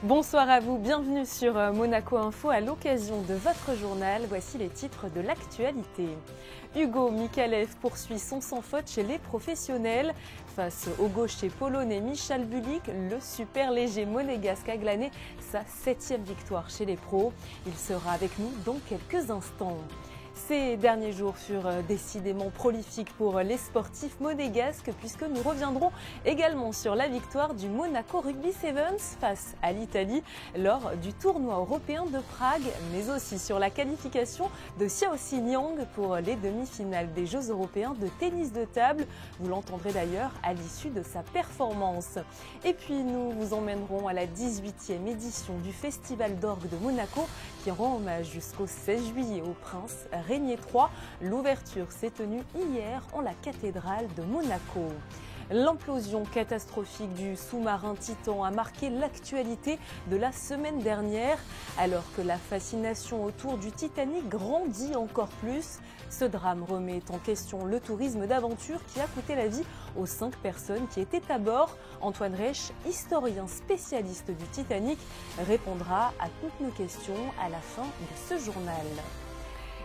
Bonsoir à vous, bienvenue sur Monaco Info. À l'occasion de votre journal, voici les titres de l'actualité. Hugo Mikalev poursuit son sans faute chez les professionnels. Face au gaucher polonais Michal Bulik, le super léger monégasque a glané sa 7e victoire chez les pros. Il sera avec nous dans quelques instants. Ces derniers jours furent décidément prolifiques pour les sportifs monégasques puisque nous reviendrons également sur la victoire du Monaco Rugby Sevens face à l'Italie lors du tournoi européen de Prague, mais aussi sur la qualification de Xiaoxi Niang pour les demi-finales des Jeux européens de tennis de table. Vous l'entendrez d'ailleurs à l'issue de sa performance. Et puis nous vous emmènerons à la 18e édition du Festival d'orgue de Monaco qui rend hommage jusqu'au 16 juillet au prince Régnier III. L'ouverture s'est tenue hier en la cathédrale de Monaco. L'implosion catastrophique du sous-marin Titan a marqué l'actualité de la semaine dernière. Alors que la fascination autour du Titanic grandit encore plus, ce drame remet en question le tourisme d'aventure qui a coûté la vie aux 5 personnes qui étaient à bord. Antoine Reich, historien spécialiste du Titanic, répondra à toutes nos questions à la fin de ce journal.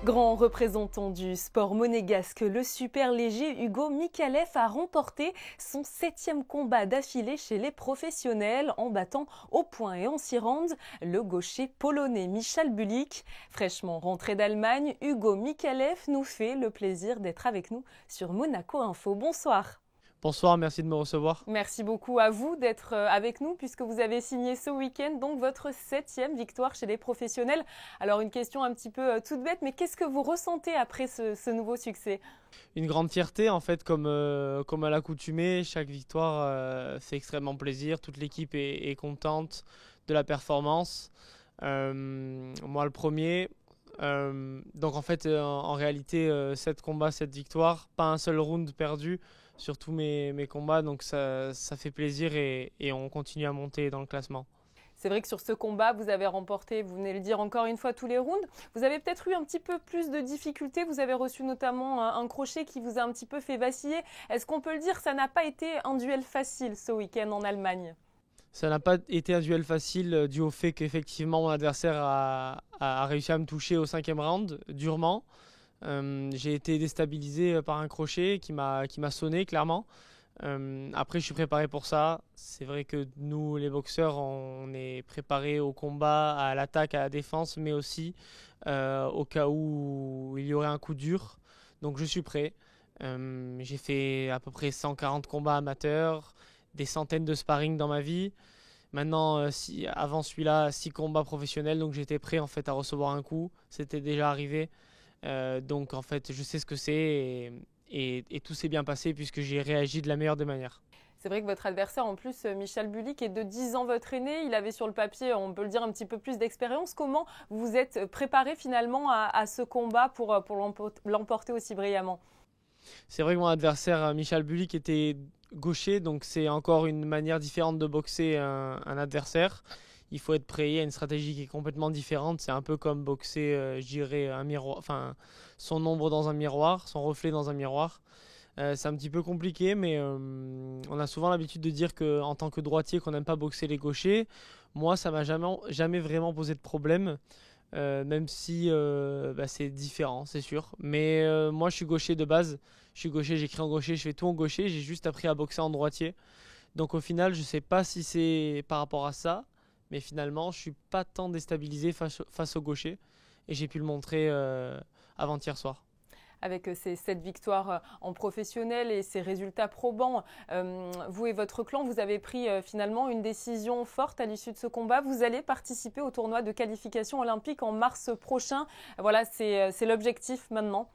Grand représentant du sport monégasque, le super léger Hugo Mikalev a remporté son 7e combat d'affilée chez les professionnels en battant au point et en 6 rounds le gaucher polonais Michal Bulik. Fraîchement rentré d'Allemagne, Hugo Mikalev nous fait le plaisir d'être avec nous sur Monaco Info. Bonsoir. Bonsoir, merci de me recevoir. Merci beaucoup à vous d'être avec nous puisque vous avez signé ce week-end donc votre 7e victoire chez les professionnels. Alors une question un petit peu toute bête, mais qu'est-ce que vous ressentez après ce nouveau succès ? Une grande fierté en fait, comme à l'accoutumée, chaque victoire fait extrêmement plaisir, toute l'équipe est contente de la performance. Moi le premier, donc en fait en réalité 7 combats, 7 victoires, pas un seul round perdu sur tous mes combats, donc ça fait plaisir et on continue à monter dans le classement. C'est vrai que sur ce combat, vous avez remporté, vous venez de le dire encore une fois, tous les rounds. Vous avez peut-être eu un petit peu plus de difficultés. Vous avez reçu notamment un crochet qui vous a un petit peu fait vaciller. Est-ce qu'on peut le dire, ça n'a pas été un duel facile ce week-end en Allemagne ? Ça n'a pas été un duel facile dû au fait qu'effectivement mon adversaire a réussi à me toucher au 5e round, durement. J'ai été déstabilisé par un crochet qui m'a sonné clairement. Après je suis préparé pour ça. C'est vrai que nous les boxeurs on est préparé au combat, à l'attaque, à la défense, mais aussi au cas où il y aurait un coup dur. Donc je suis prêt. J'ai fait à peu près 140 combats amateurs, des centaines de sparring dans ma vie. Maintenant, avant celui-là, 6 combats professionnels, donc j'étais prêt en fait à recevoir un coup. C'était déjà arrivé. Donc en fait je sais ce que c'est et tout s'est bien passé puisque j'ai réagi de la meilleure des manières. C'est vrai que votre adversaire en plus, Michal Bulik, est de 10 ans votre aîné. Il avait sur le papier, on peut le dire, un petit peu plus d'expérience. Comment vous vous êtes préparé finalement à ce combat pour l'emporter aussi brillamment ? C'est vrai que mon adversaire Michal Bulik était gaucher, donc c'est encore une manière différente de boxer un adversaire. Il faut être prêt, il y a une stratégie qui est complètement différente. C'est un peu comme boxer, je dirais, un miroir, enfin, son ombre dans un miroir, son reflet dans un miroir. C'est un petit peu compliqué, mais on a souvent l'habitude de dire qu'en tant que droitier, qu'on n'aime pas boxer les gauchers. Moi, ça m'a jamais vraiment posé de problème, même si c'est différent, c'est sûr. Mais moi, je suis gaucher de base. Je suis gaucher, j'écris en gaucher, je fais tout en gaucher. J'ai juste appris à boxer en droitier. Donc au final, je ne sais pas si c'est par rapport à ça. Mais finalement, je ne suis pas tant déstabilisé face au gaucher. Et j'ai pu le montrer avant-hier soir. Avec ces 7 victoires en professionnel et ces résultats probants, vous et votre clan, vous avez pris finalement une décision forte à l'issue de ce combat. Vous allez participer au tournoi de qualification olympique en mars prochain. Voilà, c'est l'objectif maintenant.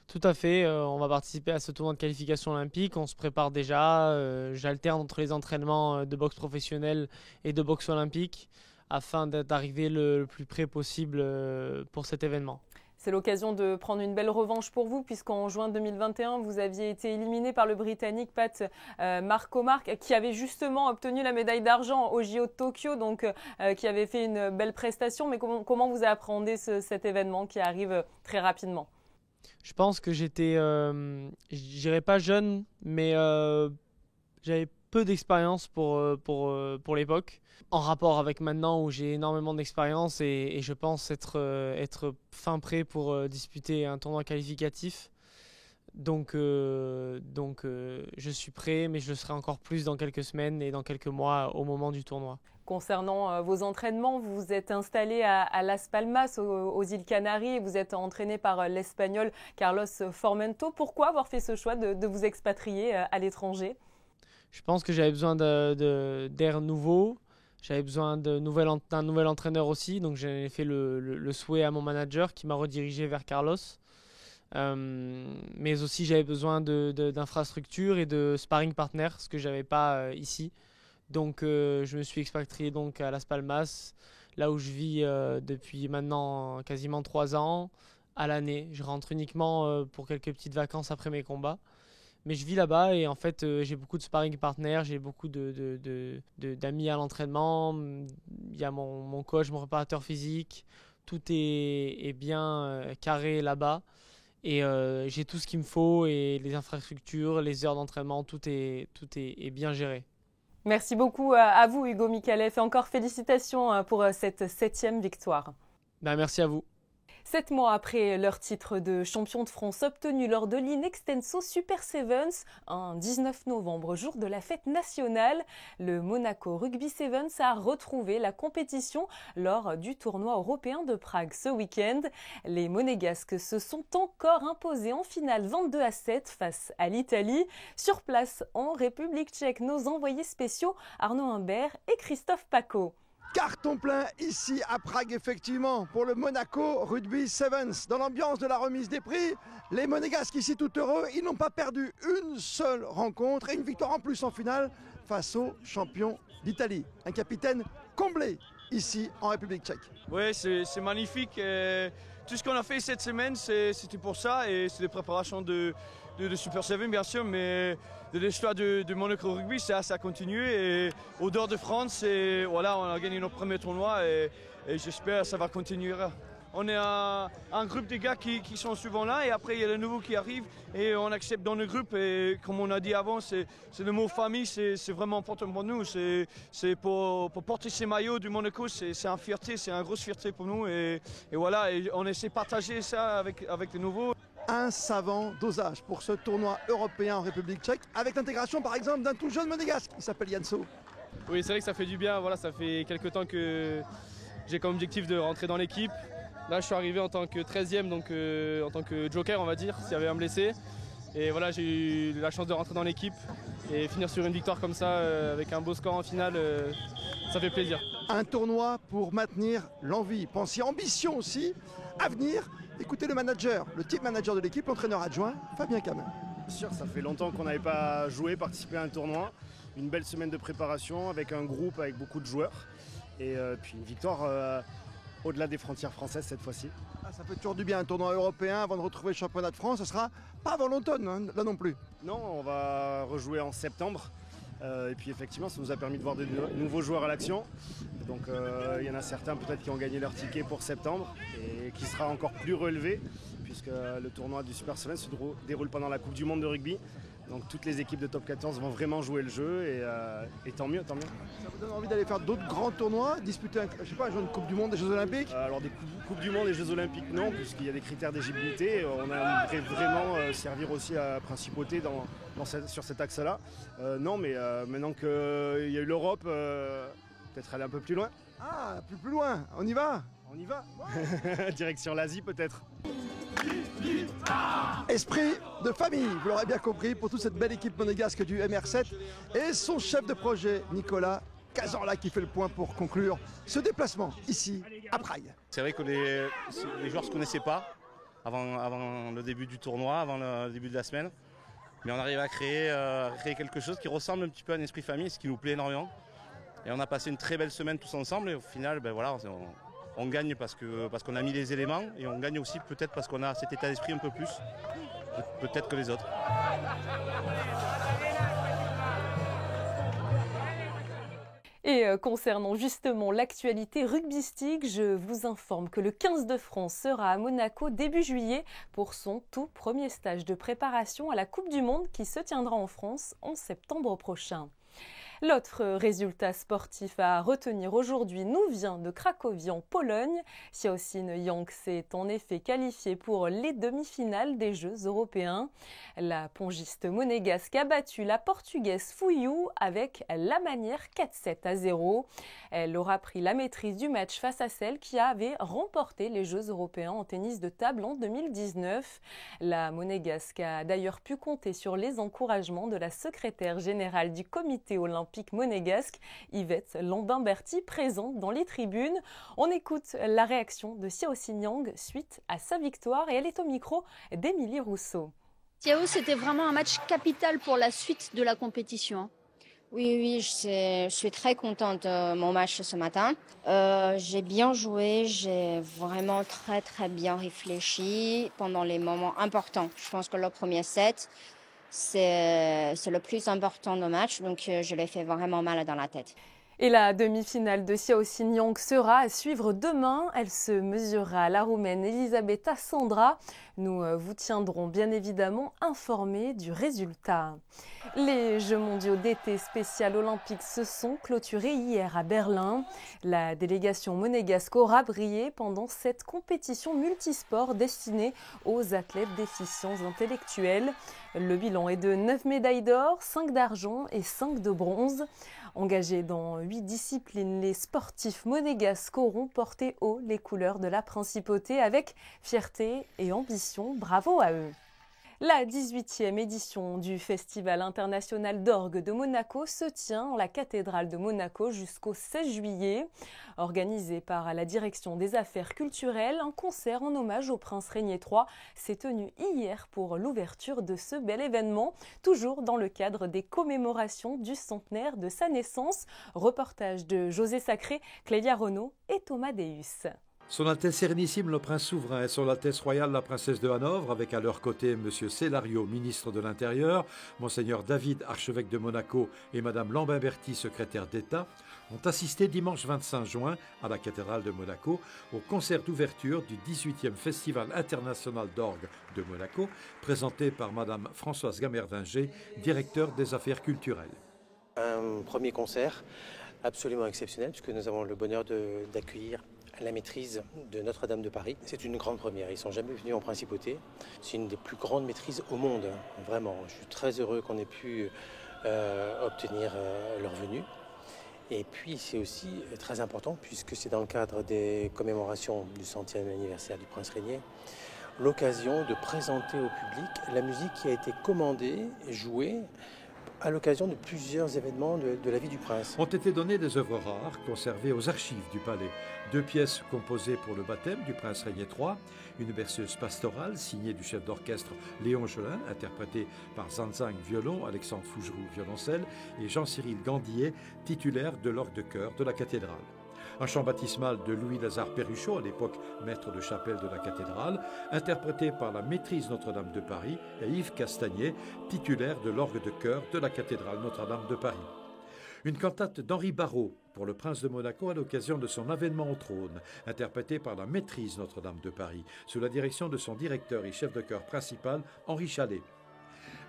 Tout à fait, on va participer à ce tournoi de qualification olympique, on se prépare déjà, j'alterne entre les entraînements de boxe professionnelle et de boxe olympique afin d'arriver le plus près possible pour cet événement. C'est l'occasion de prendre une belle revanche pour vous puisqu'en juin 2021, vous aviez été éliminé par le Britannique Pat Marcomark qui avait justement obtenu la médaille d'argent au JO de Tokyo, donc qui avait fait une belle prestation. Mais comment vous appréhendez cet événement qui arrive très rapidement ? Je pense que j'étais, je dirais pas jeune, mais j'avais peu d'expérience pour l'époque, en rapport avec maintenant où j'ai énormément d'expérience et je pense être fin prêt pour disputer un tournoi qualificatif. Donc, je suis prêt, mais je le serai encore plus dans quelques semaines et dans quelques mois au moment du tournoi. Concernant vos entraînements, vous vous êtes installé à Las Palmas, aux îles Canaries, et vous êtes entraîné par l'Espagnol Carlos Formento. Pourquoi avoir fait ce choix de vous expatrier à l'étranger? Je pense que j'avais besoin d'air nouveau. J'avais besoin d'un nouvel entraîneur aussi. Donc j'ai fait le souhait à mon manager qui m'a redirigé vers Carlos. Mais aussi j'avais besoin d'infrastructures et de sparring partner, ce que j'avais pas ici. Donc je me suis expatrié donc à Las Palmas, là où je vis depuis maintenant quasiment 3 ans à l'année. Je rentre uniquement pour quelques petites vacances après mes combats. Mais je vis là-bas et en fait j'ai beaucoup de sparring partners, j'ai beaucoup d'amis à l'entraînement. Il y a mon coach, mon préparateur physique. Tout est bien carré là-bas. Et j'ai tout ce qu'il me faut et les infrastructures, les heures d'entraînement, tout est bien géré. Merci beaucoup à vous Hugo Micallef et encore félicitations pour cette 7e victoire. Merci à vous. 7 mois après leur titre de champion de France obtenu lors de l'Inextenso Super Sevens, un 19 novembre, jour de la fête nationale, le Monaco Rugby Sevens a retrouvé la compétition lors du tournoi européen de Prague ce week-end. Les Monégasques se sont encore imposés en finale 22-7 face à l'Italie. Sur place en République tchèque, nos envoyés spéciaux Arnaud Humbert et Christophe Paco. Carton plein ici à Prague effectivement pour le Monaco Rugby Sevens. Dans l'ambiance de la remise des prix, les Monégasques ici tout heureux, ils n'ont pas perdu une seule rencontre et une victoire en plus en finale face au champion d'Italie. Un capitaine comblé ici en République tchèque. Oui, c'est magnifique. Tout ce qu'on a fait cette semaine, c'était pour ça et c'est des préparations de Super 7 bien sûr, mais de l'histoire de Monaco Rugby, ça continue et au dehors de France, et voilà, on a gagné notre premier tournoi et j'espère que ça va continuer. On est un groupe de gars qui sont souvent là et après il y a les nouveaux qui arrivent et on accepte dans le groupe et comme on a dit avant, c'est le mot famille, c'est vraiment important pour nous. C'est pour porter ces maillots du Monaco, c'est une fierté, c'est une grosse fierté pour nous et voilà, et on essaie de partager ça avec les nouveaux. Un savant dosage pour ce tournoi européen en République tchèque, avec l'intégration par exemple d'un tout jeune monégasque qui s'appelle Janso. Oui, c'est vrai que ça fait du bien, voilà, ça fait quelques temps que j'ai comme objectif de rentrer dans l'équipe. Là je suis arrivé en tant que 13e, donc en tant que joker on va dire, s'il y avait un blessé. Et voilà, j'ai eu la chance de rentrer dans l'équipe et finir sur une victoire comme ça avec un beau score en finale, ça fait plaisir. Un tournoi pour maintenir l'envie, penser ambition aussi, avenir. Écoutez le manager, le team manager de l'équipe, l'entraîneur adjoint, Fabien Camin. Bien sûr, ça fait longtemps qu'on n'avait pas joué, participé à un tournoi. Une belle semaine de préparation avec un groupe, avec beaucoup de joueurs. Et puis une victoire au-delà des frontières françaises cette fois-ci. Ça fait toujours du bien un tournoi européen avant de retrouver le championnat de France. Ce sera pas avant l'automne, hein, là non plus. Non, on va rejouer en septembre. Et puis effectivement, ça nous a permis de voir de nouveaux joueurs à l'action. Donc il y en a certains peut-être qui ont gagné leur ticket pour septembre et qui sera encore plus relevé puisque le tournoi du Super 7 se déroule pendant la Coupe du Monde de rugby. Donc toutes les équipes de top 14 vont vraiment jouer le jeu et tant mieux, tant mieux. Ça vous donne envie d'aller faire d'autres grands tournois, disputer une Coupe du Monde, des Jeux Olympiques? Alors des Coupes du Monde et Jeux Olympiques non, puisqu'il y a des critères d'éligibilité. On aimerait vraiment servir aussi à principauté sur cet axe-là. Non, mais maintenant qu'il y a eu l'Europe, peut-être aller un peu plus loin. Ah, plus loin, on y va? On y va. Direction l'Asie peut-être. Esprit de famille, vous l'aurez bien compris, pour toute cette belle équipe monégasque du MR7 et son chef de projet, Nicolas Cazorla, qui fait le point pour conclure ce déplacement ici à Prague. C'est vrai que les joueurs ne se connaissaient pas avant le début du tournoi, avant le début de la semaine. Mais on arrive à créer quelque chose qui ressemble un petit peu à un esprit famille, ce qui nous plaît énormément. Et on a passé une très belle semaine tous ensemble et au final, voilà, on gagne parce qu'on a mis les éléments et on gagne aussi peut-être parce qu'on a cet état d'esprit un peu plus, peut-être que les autres. Et concernant justement l'actualité rugbystique, je vous informe que le 15 de France sera à Monaco début juillet pour son tout premier stage de préparation à la Coupe du Monde qui se tiendra en France en septembre prochain. L'autre résultat sportif à retenir aujourd'hui nous vient de Cracovie en Pologne. Xiaoxin Yang s'est en effet qualifiée pour les demi-finales des Jeux européens. La pongiste monégasque a battu la portugaise Fuyu avec la manière 4-7-0. Elle aura pris la maîtrise du match face à celle qui avait remporté les Jeux européens en tennis de table en 2019. La monégasque a d'ailleurs pu compter sur les encouragements de la secrétaire générale du comité olympique monégasque, Yvette Lambin-Berty, présente dans les tribunes. On écoute la réaction de Xiaoxin Yang suite à sa victoire et elle est au micro d'Émilie Rousseau. Xiao, c'était vraiment un match capital pour la suite de la compétition. Oui, je suis très contente de mon match ce matin. J'ai bien joué, j'ai vraiment très bien réfléchi pendant les moments importants. Je pense que le premier set, c'est le plus important de match, donc je l'ai fait vraiment mal dans la tête. Et la demi-finale de Xiaoxin Yang sera à suivre demain. Elle se mesurera à la Roumaine Elisabeta Sandra. Nous vous tiendrons bien évidemment informés du résultat. Les Jeux mondiaux d'été spécial olympiques se sont clôturés hier à Berlin. La délégation monégasque aura brillé pendant cette compétition multisport destinée aux athlètes déficients intellectuels. Le bilan est de 9 médailles d'or, 5 d'argent et 5 de bronze. Engagés dans 8 disciplines, les sportifs monégasques auront porté haut les couleurs de la principauté avec fierté et ambition. Bravo à eux! La 18e édition du Festival international d'orgue de Monaco se tient en la cathédrale de Monaco jusqu'au 16 juillet. Organisé par la direction des affaires culturelles, un concert en hommage au prince Régnier III s'est tenu hier pour l'ouverture de ce bel événement, toujours dans le cadre des commémorations du centenaire de sa naissance. Reportage de José Sacré, Clélia Renaud et Thomas Deus. Son Altesse Sérénissime le Prince Souverain et Son Altesse Royale la Princesse de Hanovre, avec à leur côté M. Célario, ministre de l'Intérieur, Monseigneur David, archevêque de Monaco, et Mme Lambin-Berty, secrétaire d'État, ont assisté dimanche 25 juin à la cathédrale de Monaco au concert d'ouverture du 18e Festival international d'orgue de Monaco, présenté par Mme Françoise Gamerdinger, directeur des affaires culturelles. Un premier concert absolument exceptionnel, puisque nous avons le bonheur d'accueillir la maîtrise de Notre-Dame de Paris. C'est une grande première. Ils ne sont jamais venus en principauté. C'est une des plus grandes maîtrises au monde, vraiment. Je suis très heureux qu'on ait pu obtenir leur venue. Et puis c'est aussi très important, puisque c'est dans le cadre des commémorations du 100e anniversaire du prince Régnier, l'occasion de présenter au public la musique qui a été commandée et jouée à l'occasion de plusieurs événements de la vie du prince. Ont été données des œuvres rares conservées aux archives du palais. 2 pièces composées pour le baptême du prince Régnier III, une berceuse pastorale signée du chef d'orchestre Léon Gelin, interprétée par Zanzang violon, Alexandre Fougeroux violoncelle et Jean-Cyril Gandillet, titulaire de l'orgue de chœur de la cathédrale. Un chant baptismal de Louis-Lazare Perruchot, à l'époque maître de chapelle de la cathédrale, interprété par la maîtrise Notre-Dame de Paris et Yves Castagnet, titulaire de l'orgue de chœur de la cathédrale Notre-Dame de Paris. Une cantate d'Henri Barrault pour le prince de Monaco à l'occasion de son avènement au trône, interprétée par la maîtrise Notre-Dame de Paris, sous la direction de son directeur et chef de chœur principal, Henri Chalet.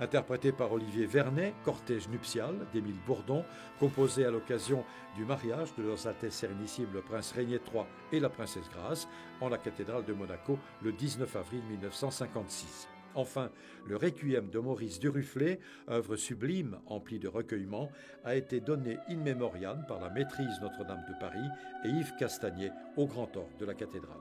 Interprété par Olivier Vernet, cortège nuptial d'Émile Bourdon, composé à l'occasion du mariage de leurs Altesses Sérénissimes le prince Régnier III et la princesse Grace en la cathédrale de Monaco le 19 avril 1956. Enfin, le Requiem de Maurice Duruflé, œuvre sublime emplie de recueillements, a été donné in memoriam par la maîtrise Notre-Dame de Paris et Yves Castagnet au grand orgue de la cathédrale.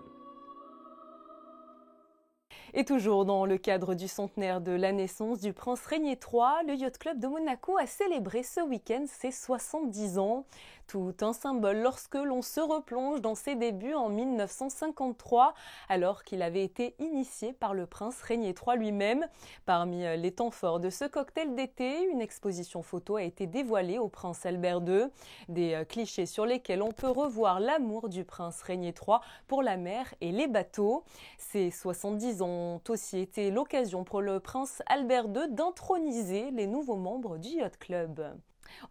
Et toujours dans le cadre du centenaire de la naissance du prince Régnier III, le Yacht Club de Monaco a célébré ce week-end ses 70 ans. Tout un symbole lorsque l'on se replonge dans ses débuts en 1953, alors qu'il avait été initié par le prince Régnier III lui-même. Parmi les temps forts de ce cocktail d'été, une exposition photo a été dévoilée au prince Albert II. Des clichés sur lesquels on peut revoir l'amour du prince Régnier III pour la mer et les bateaux. Ces 70 ans ont aussi été l'occasion pour le prince Albert II d'introniser les nouveaux membres du Yacht Club.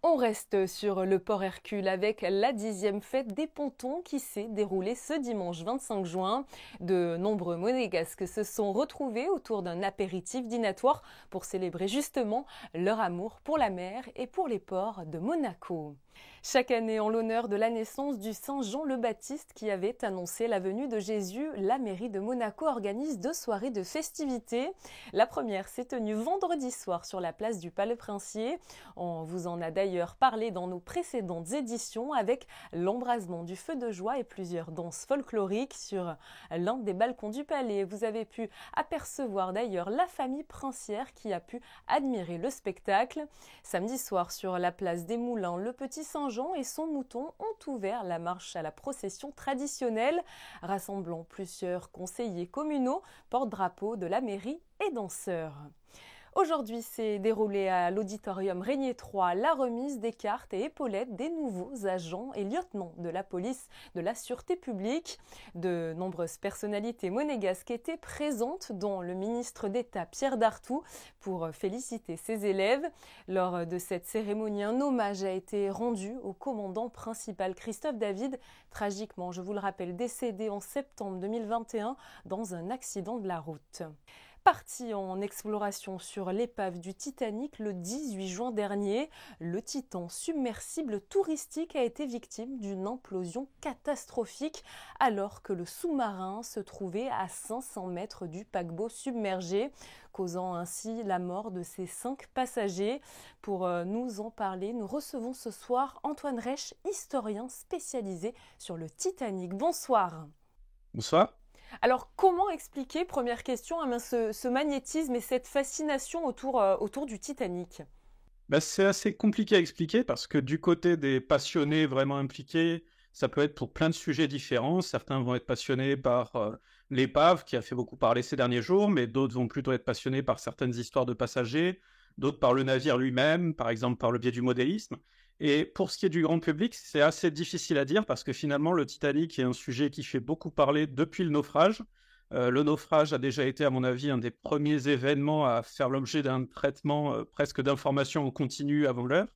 On reste sur le port Hercule avec la 10e fête des pontons qui s'est déroulée ce dimanche 25 juin. De nombreux monégasques se sont retrouvés autour d'un apéritif dînatoire pour célébrer justement leur amour pour la mer et pour les ports de Monaco. Chaque année, en l'honneur de la naissance du Saint Jean le Baptiste qui avait annoncé la venue de Jésus, la mairie de Monaco organise 2 soirées de festivités. La première s'est tenue vendredi soir sur la place du Palais-Princier. On vous en a d'ailleurs parlé dans nos précédentes éditions avec l'embrasement du feu de joie et plusieurs danses folkloriques sur l'un des balcons du palais. Vous avez pu apercevoir d'ailleurs la famille princière qui a pu admirer le spectacle. Samedi soir sur la place des Moulins, le petit Saint-Jean et son mouton ont ouvert la marche à la procession traditionnelle, rassemblant plusieurs conseillers communaux, porte-drapeaux de la mairie et danseurs. Aujourd'hui s'est déroulée à l'auditorium Régnier 3 la remise des cartes et épaulettes des nouveaux agents et lieutenants de la police de la sûreté publique. De nombreuses personnalités monégasques étaient présentes, dont le ministre d'État Pierre Dartout, pour féliciter ses élèves. Lors de cette cérémonie, un hommage a été rendu au commandant principal Christophe David, tragiquement, je vous le rappelle, décédé en septembre 2021 dans un accident de la route. Parti en exploration sur l'épave du Titanic le 18 juin dernier, le Titan submersible touristique a été victime d'une implosion catastrophique alors que le sous-marin se trouvait à 500 mètres du paquebot submergé, causant ainsi la mort de ses 5 passagers. Pour nous en parler, nous recevons ce soir Antoine Reich, historien spécialisé sur le Titanic. Bonsoir. Bonsoir. Alors, comment expliquer, première question, ce magnétisme et cette fascination autour du Titanic ? C'est assez compliqué à expliquer parce que du côté des passionnés vraiment impliqués, ça peut être pour plein de sujets différents. Certains vont être passionnés par l'épave qui a fait beaucoup parler ces derniers jours, mais d'autres vont plutôt être passionnés par certaines histoires de passagers, d'autres par le navire lui-même, par exemple par le biais du modélisme. Et pour ce qui est du grand public, c'est assez difficile à dire parce que finalement, le Titanic est un sujet qui fait beaucoup parler depuis le naufrage. Le naufrage a déjà été, à mon avis, un des premiers événements à faire l'objet d'un traitement presque d'information en continu avant l'heure.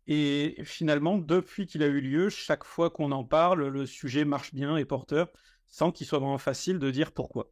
Et finalement, depuis qu'il a eu lieu, chaque fois qu'on en parle, le sujet marche bien et porteur, sans qu'il soit vraiment facile de dire pourquoi.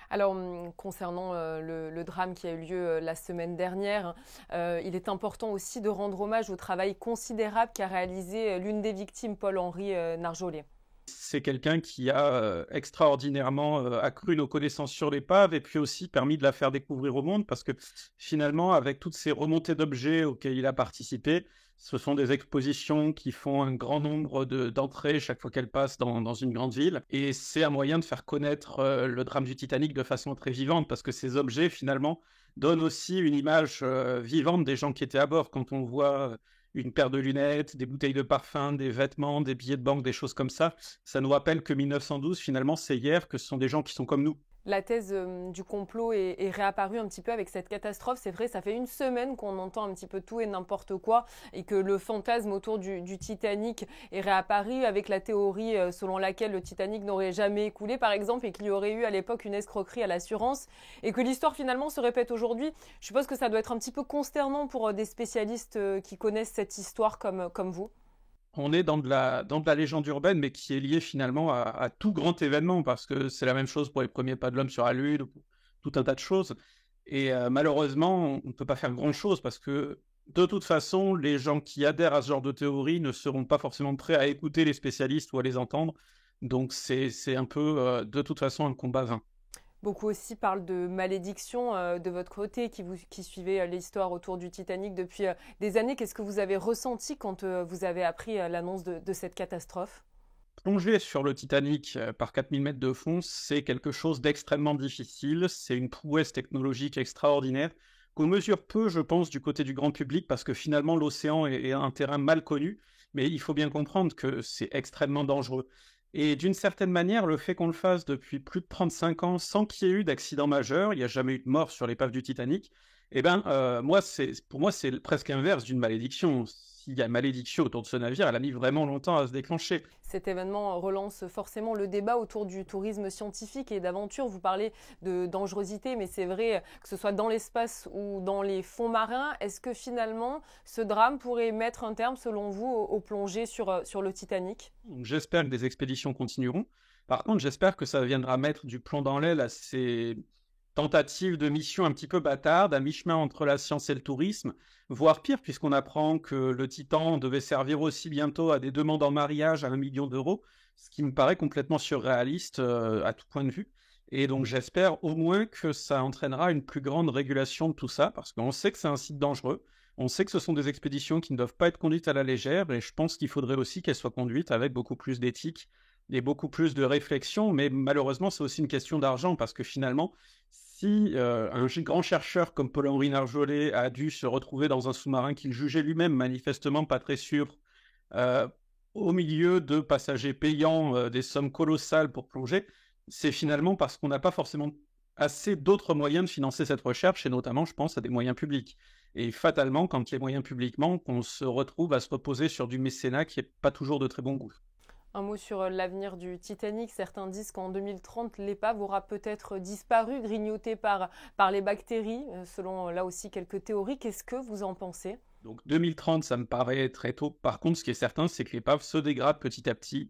Alors, concernant le drame qui a eu lieu la semaine dernière, il est important aussi de rendre hommage au travail considérable qu'a réalisé l'une des victimes, Paul-Henri Narjolet. C'est quelqu'un qui a extraordinairement accru nos connaissances sur l'épave et puis aussi permis de la faire découvrir au monde parce que finalement, avec toutes ces remontées d'objets auxquelles il a participé, ce sont des expositions qui font un grand nombre d'entrées chaque fois qu'elles passent dans une grande ville. Et c'est un moyen de faire connaître le drame du Titanic de façon très vivante parce que ces objets, finalement, donnent aussi une image vivante des gens qui étaient à bord. Quand on voit une paire de lunettes, des bouteilles de parfum, des vêtements, des billets de banque, des choses comme ça, ça nous rappelle que 1912, finalement, c'est hier, que ce sont des gens qui sont comme nous. La thèse du complot est réapparue un petit peu avec cette catastrophe. C'est vrai, ça fait une semaine qu'on entend un petit peu tout et n'importe quoi et que le fantasme autour du Titanic est réapparu avec la théorie selon laquelle le Titanic n'aurait jamais coulé, par exemple, et qu'il y aurait eu à l'époque une escroquerie à l'assurance et que l'histoire finalement se répète aujourd'hui. Je suppose que ça doit être un petit peu consternant pour des spécialistes qui connaissent cette histoire comme vous. On est dans de la légende urbaine, mais qui est liée finalement à tout grand événement, parce que c'est la même chose pour les premiers pas de l'homme sur la Lune, tout un tas de choses. Et malheureusement, on ne peut pas faire grand-chose, parce que de toute façon, les gens qui adhèrent à ce genre de théorie ne seront pas forcément prêts à écouter les spécialistes ou à les entendre. Donc c'est un peu, de toute façon, un combat vain. Beaucoup aussi parlent de malédiction de votre côté, qui suivez l'histoire autour du Titanic depuis des années. Qu'est-ce que vous avez ressenti quand vous avez appris l'annonce de cette catastrophe ? Plonger sur le Titanic par 4000 mètres de fond, c'est quelque chose d'extrêmement difficile. C'est une prouesse technologique extraordinaire qu'on mesure peu, je pense, du côté du grand public, parce que finalement, l'océan est un terrain mal connu. Mais il faut bien comprendre que c'est extrêmement dangereux. Et d'une certaine manière, le fait qu'on le fasse depuis plus de 35 ans sans qu'il y ait eu d'accident majeur, il n'y a jamais eu de mort sur l'épave du Titanic, pour moi, c'est presque inverse d'une malédiction. s'il y a malédiction autour de ce navire, elle a mis vraiment longtemps à se déclencher. Cet événement relance forcément le débat autour du tourisme scientifique et d'aventure. Vous parlez de dangerosité, mais c'est vrai que ce soit dans l'espace ou dans les fonds marins. Est-ce que finalement, ce drame pourrait mettre un terme, selon vous, aux plongées sur le Titanic? J'espère que des expéditions continueront. Par contre, j'espère que ça viendra mettre du plomb dans l'aile à ces tentatives de mission un petit peu bâtardes, à mi-chemin entre la science et le tourisme, voire pire, puisqu'on apprend que le Titan devait servir aussi bientôt à des demandes en mariage à 1 million d'euros, ce qui me paraît complètement surréaliste à tout point de vue. Et donc j'espère au moins que ça entraînera une plus grande régulation de tout ça, parce qu'on sait que c'est un site dangereux, on sait que ce sont des expéditions qui ne doivent pas être conduites à la légère, et je pense qu'il faudrait aussi qu'elles soient conduites avec beaucoup plus d'éthique et beaucoup plus de réflexion, mais malheureusement c'est aussi une question d'argent, parce que finalement, si un grand chercheur comme Paul-Henri Narjolet a dû se retrouver dans un sous-marin qu'il jugeait lui-même manifestement pas très sûr, au milieu de passagers payant des sommes colossales pour plonger, c'est finalement parce qu'on n'a pas forcément assez d'autres moyens de financer cette recherche, et notamment, je pense, à des moyens publics. Et fatalement, quand les moyens publics manquent, on se retrouve à se reposer sur du mécénat qui n'est pas toujours de très bon goût. Un mot sur l'avenir du Titanic. Certains disent qu'en 2030, l'épave aura peut-être disparu, grignotée par les bactéries, selon là aussi quelques théories. Qu'est-ce que vous en pensez? Donc 2030, ça me paraît très tôt. Par contre, ce qui est certain, c'est que l'épave se dégrade petit à petit,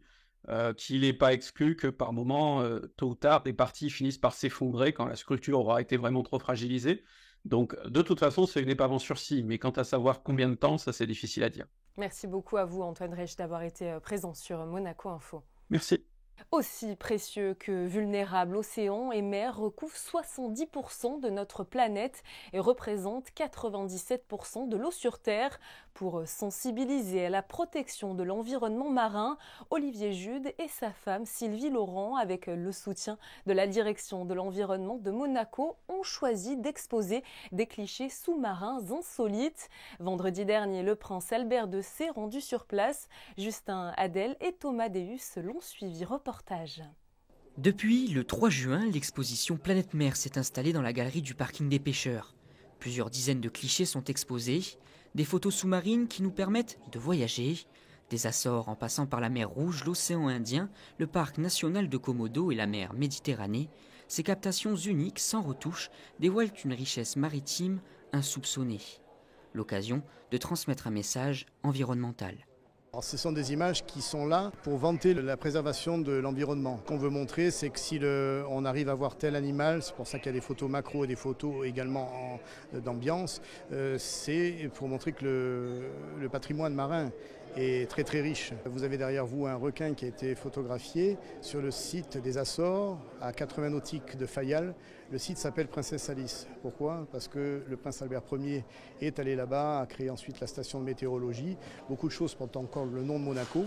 qu'il n'est pas exclu que par moment, tôt ou tard, des parties finissent par s'effondrer quand la structure aura été vraiment trop fragilisée. Donc de toute façon, c'est une épave en sursis, mais quant à savoir combien de temps, ça c'est difficile à dire. Merci beaucoup à vous, Antoine Reich, d'avoir été présent sur Monaco Info. Merci. Aussi précieux que vulnérable, océans et mers recouvrent 70% de notre planète et représentent 97% de l'eau sur Terre. Pour sensibiliser à la protection de l'environnement marin, Olivier Jude et sa femme Sylvie Laurent, avec le soutien de la direction de l'environnement de Monaco, ont choisi d'exposer des clichés sous-marins insolites. Vendredi dernier, le prince Albert II s'est rendu sur place. Justin Adel et Thomas Deus l'ont suivi. Reportage. Depuis le 3 juin, l'exposition Planète Mer s'est installée dans la galerie du parking des pêcheurs. Plusieurs dizaines de clichés sont exposés, des photos sous-marines qui nous permettent de voyager, des Açores en passant par la mer Rouge, l'océan Indien, le parc national de Komodo et la mer Méditerranée. Ces captations uniques, sans retouche, dévoilent une richesse maritime insoupçonnée. L'occasion de transmettre un message environnemental. Alors, ce sont des images qui sont là pour vanter la préservation de l'environnement. Ce qu'on veut montrer, c'est que si on arrive à voir tel animal, c'est pour ça qu'il y a des photos macro et des photos également d'ambiance, c'est pour montrer que le patrimoine marin est très très riche. Vous avez derrière vous un requin qui a été photographié sur le site des Açores, à 80 nautiques de Fayal. Le site s'appelle Princesse Alice. Pourquoi? Parce que le prince Albert Ier est allé là-bas, a créé ensuite la station de météorologie. Beaucoup de choses portent encore le nom de Monaco.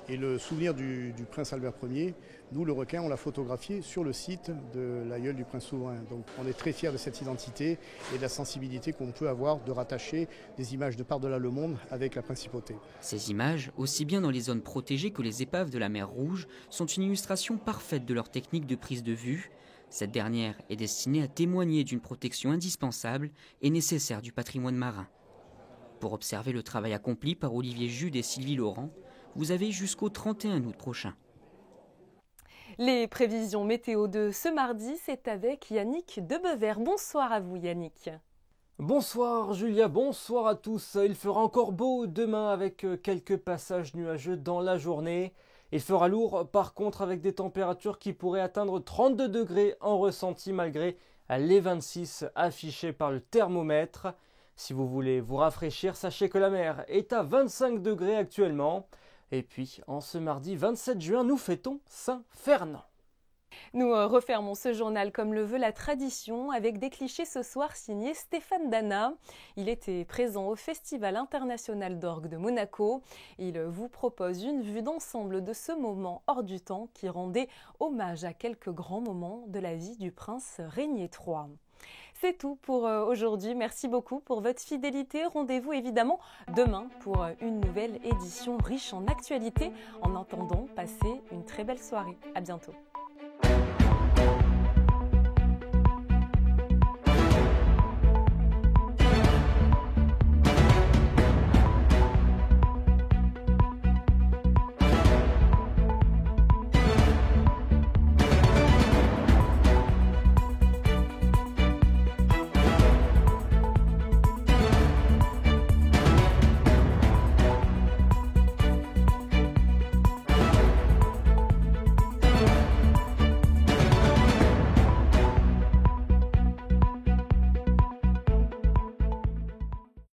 Et le souvenir du prince Albert Ier, nous le requin, on l'a photographié sur le site de l'aïeul du prince souverain. Donc on est très fiers de cette identité et de la sensibilité qu'on peut avoir de rattacher des images de par-delà le monde avec la principauté. Ces images, aussi bien dans les zones protégées que les épaves de la mer Rouge, sont une illustration parfaite de leur technique de prise de vue. Cette dernière est destinée à témoigner d'une protection indispensable et nécessaire du patrimoine marin. Pour observer le travail accompli par Olivier Jude et Sylvie Laurent, vous avez jusqu'au 31 août prochain. Les prévisions météo de ce mardi, c'est avec Yannick Debevert. Bonsoir à vous Yannick. Bonsoir Julia, bonsoir à tous. Il fera encore beau demain avec quelques passages nuageux dans la journée. Il fera lourd par contre avec des températures qui pourraient atteindre 32 degrés en ressenti malgré les 26 affichés par le thermomètre. Si vous voulez vous rafraîchir, sachez que la mer est à 25 degrés actuellement. Et puis, en ce mardi 27 juin, nous fêtons Saint-Fernand. Nous refermons ce journal comme le veut la tradition avec des clichés ce soir signés Stéphane Dana. Il était présent au Festival international d'orgue de Monaco. Il vous propose une vue d'ensemble de ce moment hors du temps qui rendait hommage à quelques grands moments de la vie du prince Régnier III. C'est tout pour aujourd'hui. Merci beaucoup pour votre fidélité. Rendez-vous évidemment demain pour une nouvelle édition riche en actualités. En attendant, passez une très belle soirée. À bientôt.